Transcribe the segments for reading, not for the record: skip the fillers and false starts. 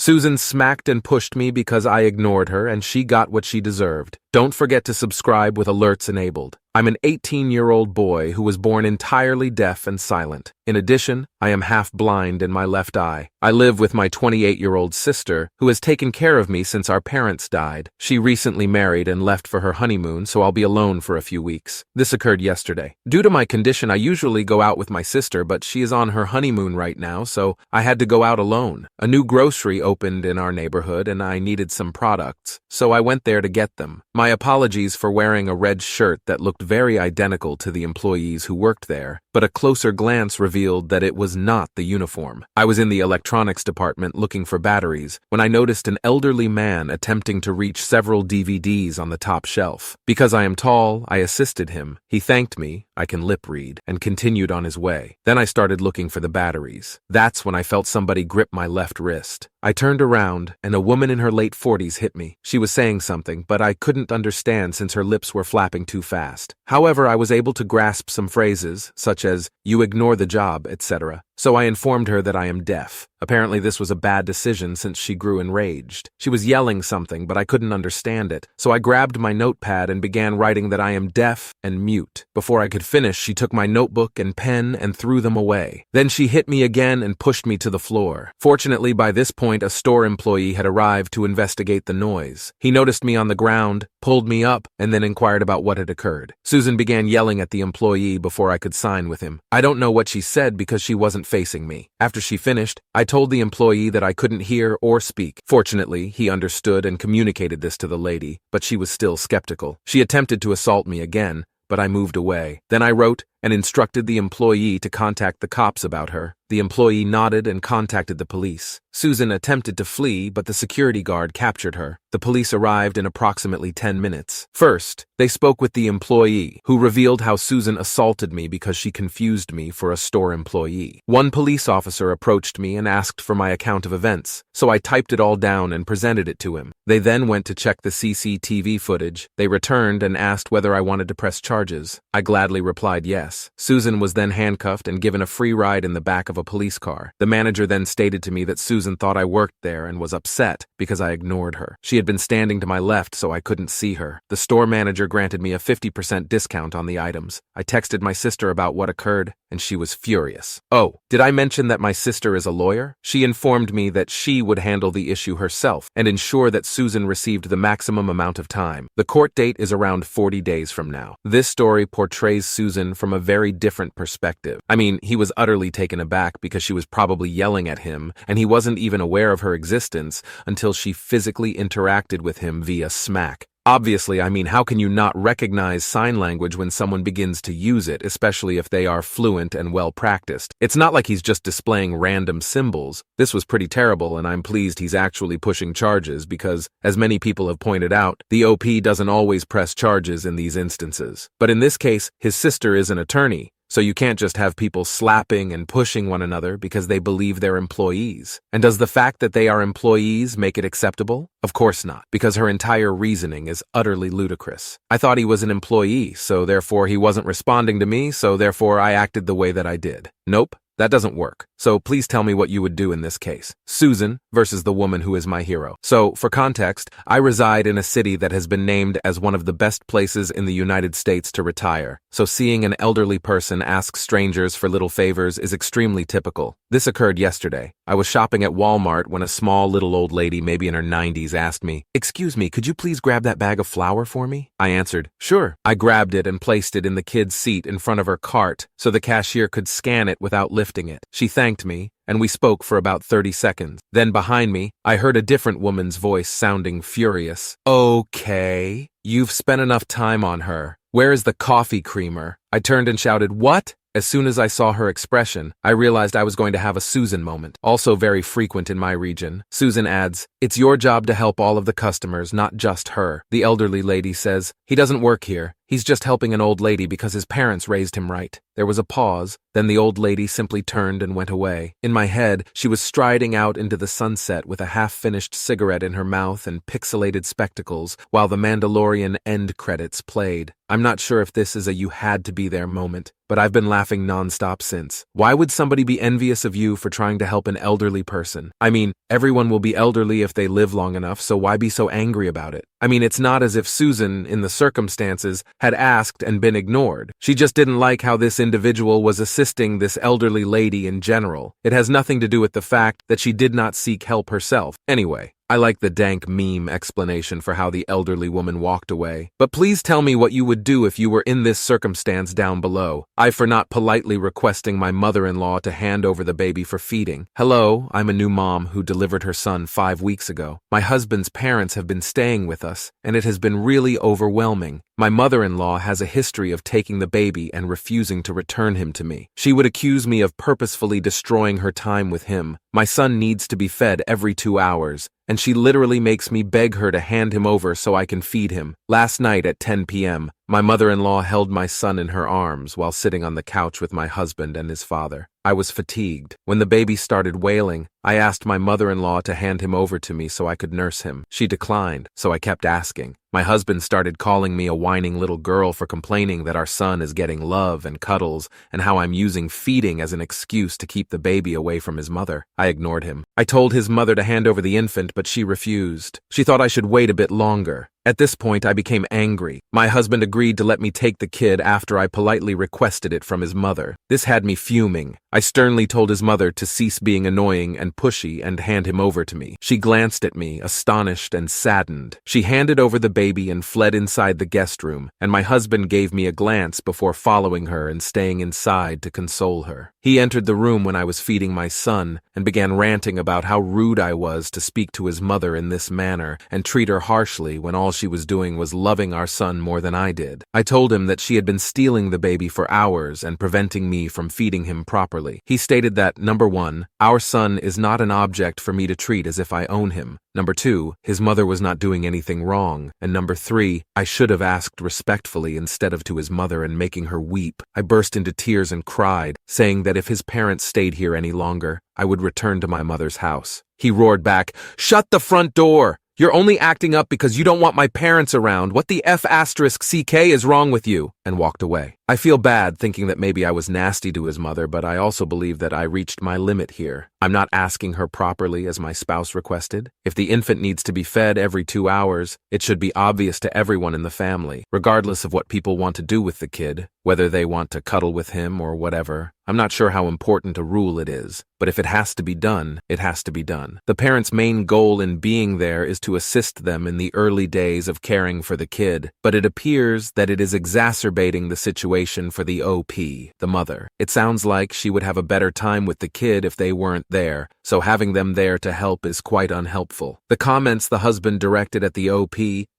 Susan smacked and pushed me because I ignored her, and she got what she deserved. Don't forget to subscribe with alerts enabled. I'm an 18-year-old boy who was born entirely deaf and silent. In addition, I am half blind in my left eye. I live with my 28-year-old sister, who has taken care of me since our parents died. She recently married and left for her honeymoon, so I'll be alone for a few weeks. This occurred yesterday. Due to my condition, I usually go out with my sister, but she is on her honeymoon right now, so I had to go out alone. A new grocery opened in our neighborhood, and I needed some products, so I went there to get them. My apologies for wearing a red shirt that looked very identical to the employees who worked there, but a closer glance revealed that it was not the uniform. I was in the electronics department looking for batteries when I noticed an elderly man attempting to reach several DVDs on the top shelf. Because I am tall, I assisted him. He thanked me, I can lip read, and continued on his way. Then I started looking for the batteries. That's when I felt somebody grip my left wrist. I turned around, and a woman in her late 40s hit me. She was saying something, but I couldn't understand since her lips were flapping too fast. However, I was able to grasp some phrases, such as, "You ignore the job," etc. So I informed her that I am deaf. Apparently this was a bad decision since she grew enraged. She was yelling something, but I couldn't understand it. So I grabbed my notepad and began writing that I am deaf and mute. Before I could finish, she took my notebook and pen and threw them away. Then she hit me again and pushed me to the floor. Fortunately, by this point, a store employee had arrived to investigate the noise. He noticed me on the ground, pulled me up, and then inquired about what had occurred. Susan began yelling at the employee before I could sign with him. I don't know what she said because she wasn't facing me. After she finished, I told the employee that I couldn't hear or speak. Fortunately, he understood and communicated this to the lady, but she was still skeptical. She attempted to assault me again, but I moved away. Then I wrote and instructed the employee to contact the cops about her. The employee nodded and contacted the police. Susan attempted to flee, but the security guard captured her. The police arrived in approximately 10 minutes. First, they spoke with the employee, who revealed how Susan assaulted me because she confused me for a store employee. One police officer approached me and asked for my account of events, so I typed it all down and presented it to him. They then went to check the CCTV footage. They returned and asked whether I wanted to press charges. I gladly replied yes. Susan was then handcuffed and given a free ride in the back of a police car. The manager then stated to me that Susan thought I worked there and was upset because I ignored her. She had been standing to my left, so I couldn't see her. The store manager granted me a 50% discount on the items. I texted my sister about what occurred, and she was furious. Oh, did I mention that my sister is a lawyer? She informed me that she would handle the issue herself and ensure that Susan received the maximum amount of time. The court date is around 40 days from now. This story portrays Susan from a very different perspective. I mean, he was utterly taken aback because she was probably yelling at him, and he wasn't even aware of her existence until she physically interacted with him via smack. Obviously, I mean, how can you not recognize sign language when someone begins to use it, especially if they are fluent and well-practiced? It's not like he's just displaying random symbols. This was pretty terrible, and I'm pleased he's actually pushing charges because, as many people have pointed out, the OP doesn't always press charges in these instances. But in this case, his sister is an attorney, so you can't just have people slapping and pushing one another because they believe they're employees. And does the fact that they are employees make it acceptable? Of course not, because her entire reasoning is utterly ludicrous. I thought he was an employee, so therefore he wasn't responding to me, so therefore I acted the way that I did. Nope. That doesn't work. So please tell me what you would do in this case. Susan versus the woman who is my hero. So, for context, I reside in a city that has been named as one of the best places in the United States to retire. So seeing an elderly person ask strangers for little favors is extremely typical. This occurred yesterday. I was shopping at Walmart when a small little old lady, maybe in her 90s, asked me, "Excuse me, could you please grab that bag of flour for me?" I answered, "Sure." I grabbed it and placed it in the kid's seat in front of her cart so the cashier could scan it without lifting it. She thanked me, and we spoke for about 30 seconds. Then behind me, I heard a different woman's voice sounding furious. "Okay, you've spent enough time on her. Where is the coffee creamer?" I turned and shouted, "What?" As soon as I saw her expression, I realized I was going to have a Susan moment, also very frequent in my region. Susan adds, "It's your job to help all of the customers, not just her." The elderly lady says, "He doesn't work here. He's just helping an old lady because his parents raised him right. There was a pause, then the old lady simply turned and went away. In my head, she was striding out into the sunset with a half-finished cigarette in her mouth and pixelated spectacles while the Mandalorian end credits played. I'm not sure if this is a you had to be there moment, but I've been laughing nonstop since. Why would somebody be envious of you for trying to help an elderly person? I mean, everyone will be elderly if they live long enough, so why be so angry about it? I mean, it's not as if Susan, in the circumstances, had asked and been ignored. She just didn't like how this individual was assisting this elderly lady in general. It has nothing to do with the fact that she did not seek help herself. Anyway, I like the dank meme explanation for how the elderly woman walked away. But please tell me what you would do if you were in this circumstance down below. I for not politely requesting my mother-in-law to hand over the baby for feeding. Hello, I'm a new mom who delivered her son 5 weeks ago. My husband's parents have been staying with us, and it has been really overwhelming. My mother-in-law has a history of taking the baby and refusing to return him to me. She would accuse me of purposefully destroying her time with him. My son needs to be fed every 2 hours, and she literally makes me beg her to hand him over so I can feed him. Last night at 10 p.m., my mother-in-law held my son in her arms while sitting on the couch with my husband and his father. I was fatigued. When the baby started wailing, I asked my mother-in-law to hand him over to me so I could nurse him. She declined, so I kept asking. My husband started calling me a whining little girl for complaining that our son is getting love and cuddles and how I'm using feeding as an excuse to keep the baby away from his mother. I ignored him. I told his mother to hand over the infant, but she refused. She thought I should wait a bit longer. At this point, I became angry. My husband agreed to let me take the kid after I politely requested it from his mother. This had me fuming. I sternly told his mother to cease being annoying and pushy and hand him over to me. She glanced at me, astonished and saddened. She handed over the baby and fled inside the guest room, and my husband gave me a glance before following her and staying inside to console her. He entered the room when I was feeding my son and began ranting about how rude I was to speak to his mother in this manner and treat her harshly when all she was doing was loving our son more than I did. I told him that she had been stealing the baby for hours and preventing me from feeding him properly. He stated that, number 1, our son is not an object for me to treat as if I own him. Number 2, his mother was not doing anything wrong. And number 3, I should have asked respectfully instead of to his mother and making her weep. I burst into tears and cried, saying that if his parents stayed here any longer, I would return to my mother's house. He roared back, "Shut the front door! You're only acting up because you don't want my parents around. What the F***ck is wrong with you?" and walked away. I feel bad thinking that maybe I was nasty to his mother, but I also believe that I reached my limit here. I'm not asking her properly as my spouse requested. If the infant needs to be fed every 2 hours, it should be obvious to everyone in the family, regardless of what people want to do with the kid, whether they want to cuddle with him or whatever. I'm not sure how important a rule it is, but if it has to be done, it has to be done. The parent's main goal in being there is to assist them in the early days of caring for the kid, but it appears that it is exacerbating the situation for the OP, the mother. It sounds like she would have a better time with the kid if they weren't there, so having them there to help is quite unhelpful. The comments the husband directed at the OP,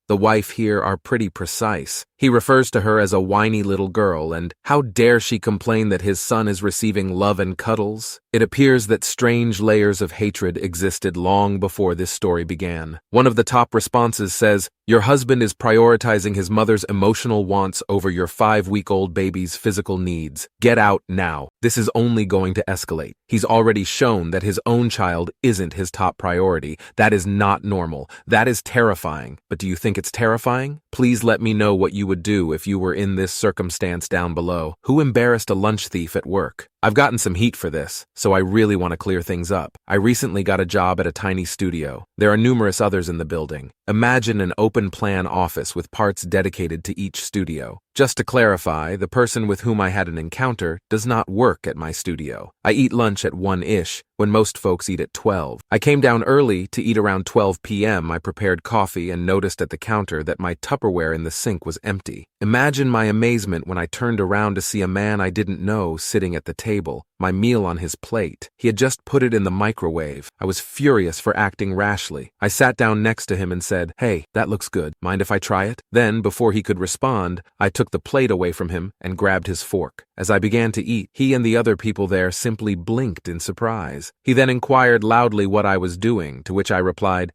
the wife here, are pretty precise. He refers to her as a whiny little girl, and how dare she complain that his son is receiving love and cuddles? It appears that strange layers of hatred existed long before this story began. One of the top responses says, "Your husband is prioritizing his mother's emotional wants over your 5-week-old baby's physical needs. Get out now. This is only going to escalate. He's already shown that his own child isn't his top priority. That is not normal. That is terrifying. But do you think it's terrifying? Please let me know what you would do if you were in this circumstance down below. Who embarrassed a lunch thief at work? I've gotten some heat for this, so I really want to clear things up. I recently got a job at a tiny studio. There are numerous others in the building. Imagine an open-plan office with parts dedicated to each studio. Just to clarify, the person with whom I had an encounter does not work at my studio. I eat lunch at 1-ish, when most folks eat at 12. I came down early to eat around 12 p.m. I prepared coffee and noticed at the counter that my Tupperware in the sink was empty. Imagine my amazement when I turned around to see a man I didn't know sitting at the table, my meal on his plate. He had just put it in the microwave. I was furious for acting rashly. I sat down next to him and said, "Hey, that looks good. Mind if I try it?" Then, before he could respond, I took the plate away from him and grabbed his fork. As I began to eat, he and the other people there simply blinked in surprise. He then inquired loudly what I was doing, to which I replied,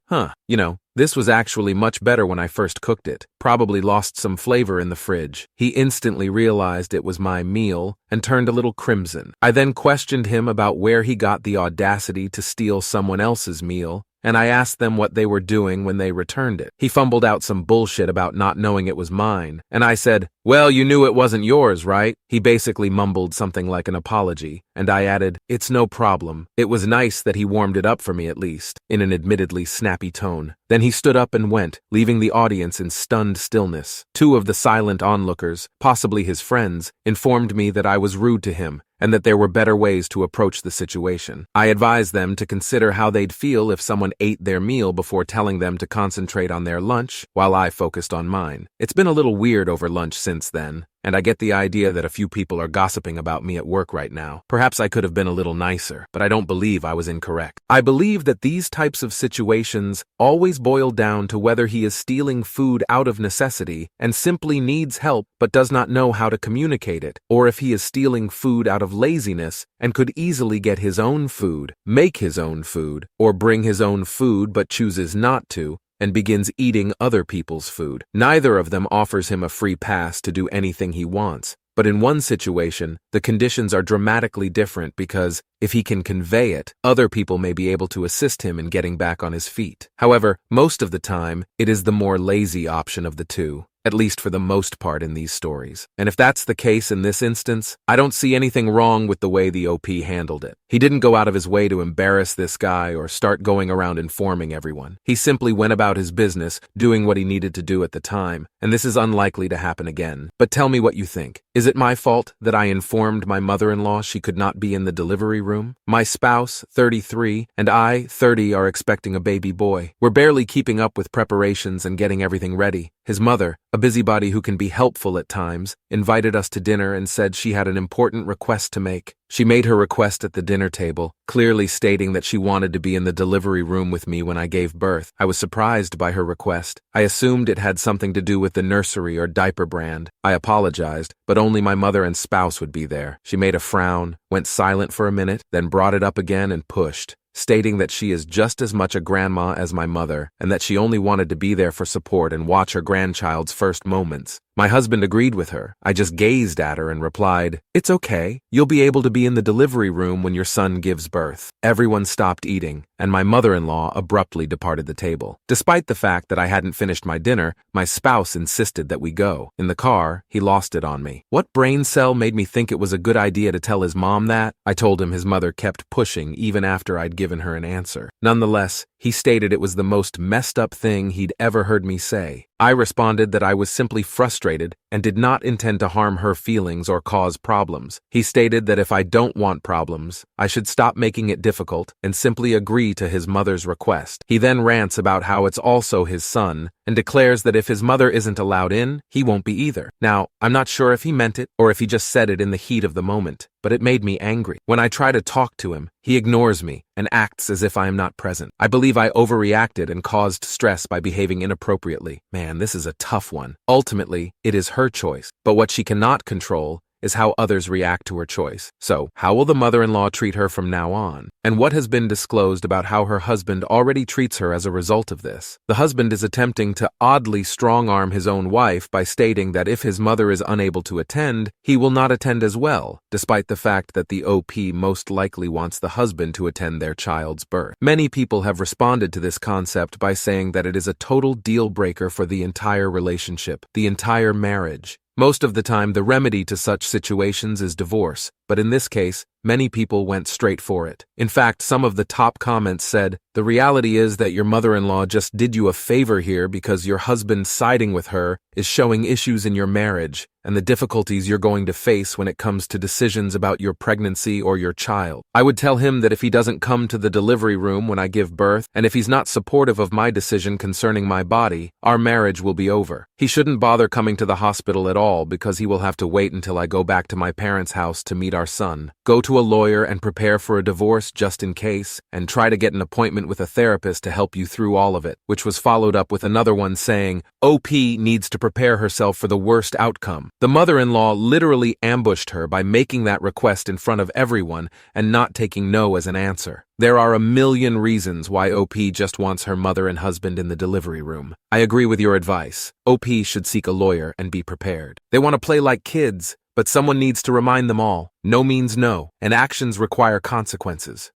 This was actually much better when I first cooked it. Probably lost some flavor in the fridge. He instantly realized it was my meal and turned a little crimson. I then questioned him about where he got the audacity to steal someone else's meal, and I asked them what they were doing when they returned it. He fumbled out some bullshit about not knowing it was mine, and I said, "Well, you knew it wasn't yours, right?" He basically mumbled something like an apology, and I added, "It's no problem. It was nice that he warmed it up for me at least," in an admittedly snappy tone. Then he stood up and went, leaving the audience in stunned stillness. Two of the silent onlookers, possibly his friends, informed me that I was rude to him, and that there were better ways to approach the situation. I advised them to consider how they'd feel if someone ate their meal before telling them to concentrate on their lunch while I focused on mine. It's been a little weird over lunch since then, and I get the idea that a few people are gossiping about me at work right now. Perhaps I could have been a little nicer, but I don't believe I was incorrect. I believe that these types of situations always boil down to whether he is stealing food out of necessity and simply needs help but does not know how to communicate it, or if he is stealing food out of laziness and could easily get his own food, make his own food, or bring his own food but chooses not to, and begins eating other people's food. Neither of them offers him a free pass to do anything he wants. But in one situation, the conditions are dramatically different because, if he can convey it, other people may be able to assist him in getting back on his feet. However, most of the time, it is the more lazy option of the two, at least for the most part in these stories. And if that's the case in this instance, I don't see anything wrong with the way the OP handled it. He didn't go out of his way to embarrass this guy or start going around informing everyone. He simply went about his business, doing what he needed to do at the time, and this is unlikely to happen again. But tell me what you think. Is it my fault that I informed my mother-in-law she could not be in the delivery room? My spouse, 33, and I, 30, are expecting a baby boy. We're barely keeping up with preparations and getting everything ready. His mother, a busybody who can be helpful at times, invited us to dinner and said she had an important request to make. She made her request at the dinner table, clearly stating that she wanted to be in the delivery room with me when I gave birth. I was surprised by her request. I assumed it had something to do with the nursery or diaper brand. I apologized, but only my mother and spouse would be there. She made a frown, went silent for a minute, then brought it up again and pushed, stating that she is just as much a grandma as my mother and that she only wanted to be there for support and watch her grandchild's first moments. My husband agreed with her. I just gazed at her and replied, "It's okay. You'll be able to be in the delivery room when your son gives birth." Everyone stopped eating, and my mother-in-law abruptly departed the table. Despite the fact that I hadn't finished my dinner, my spouse insisted that we go. In the car, he lost it on me. What brain cell made me think it was a good idea to tell his mom that? I told him his mother kept pushing even after I'd given her an answer. Nonetheless, he stated it was the most messed up thing he'd ever heard me say. I responded that I was simply frustrated and did not intend to harm her feelings or cause problems. He stated that if I don't want problems, I should stop making it difficult and simply agree to his mother's request. He then rants about how it's also his son and declares that if his mother isn't allowed in, he won't be either. Now, I'm not sure if he meant it or if he just said it in the heat of the moment, but it made me angry. When I try to talk to him, he ignores me and acts as if I am not present. I believe I overreacted and caused stress by behaving inappropriately. Man, this is a tough one. Ultimately, it is her choice, but what she cannot control is how others react to her choice. So, how will the mother-in-law treat her from now on? And what has been disclosed about how her husband already treats her as a result of this? The husband is attempting to oddly strong-arm his own wife by stating that if his mother is unable to attend, he will not attend as well, despite the fact that the OP most likely wants the husband to attend their child's birth. Many people have responded to this concept by saying that it is a total deal-breaker for the entire relationship, the entire marriage. Most of the time, the remedy to such situations is divorce, but in this case, many people went straight for it. In fact, some of the top comments said, "The reality is that your mother-in-law just did you a favor here because your husband siding with her is showing issues in your marriage and the difficulties you're going to face when it comes to decisions about your pregnancy or your child. I would tell him that if he doesn't come to the delivery room when I give birth, and if he's not supportive of my decision concerning my body, our marriage will be over. He shouldn't bother coming to the hospital at all because he will have to wait until I go back to my parents' house to meet our son. Go to a lawyer and prepare for a divorce just in case, and try to get an appointment with a therapist to help you through all of it," which was followed up with another one saying, "OP needs to prepare herself for the worst outcome. The mother-in-law literally ambushed her by making that request in front of everyone and not taking no as an answer. There are a million reasons why OP just wants her mother and husband in the delivery room. I agree with your advice. OP should seek a lawyer and be prepared. They want to play like kids, but someone needs to remind them all. No means no, and actions require consequences.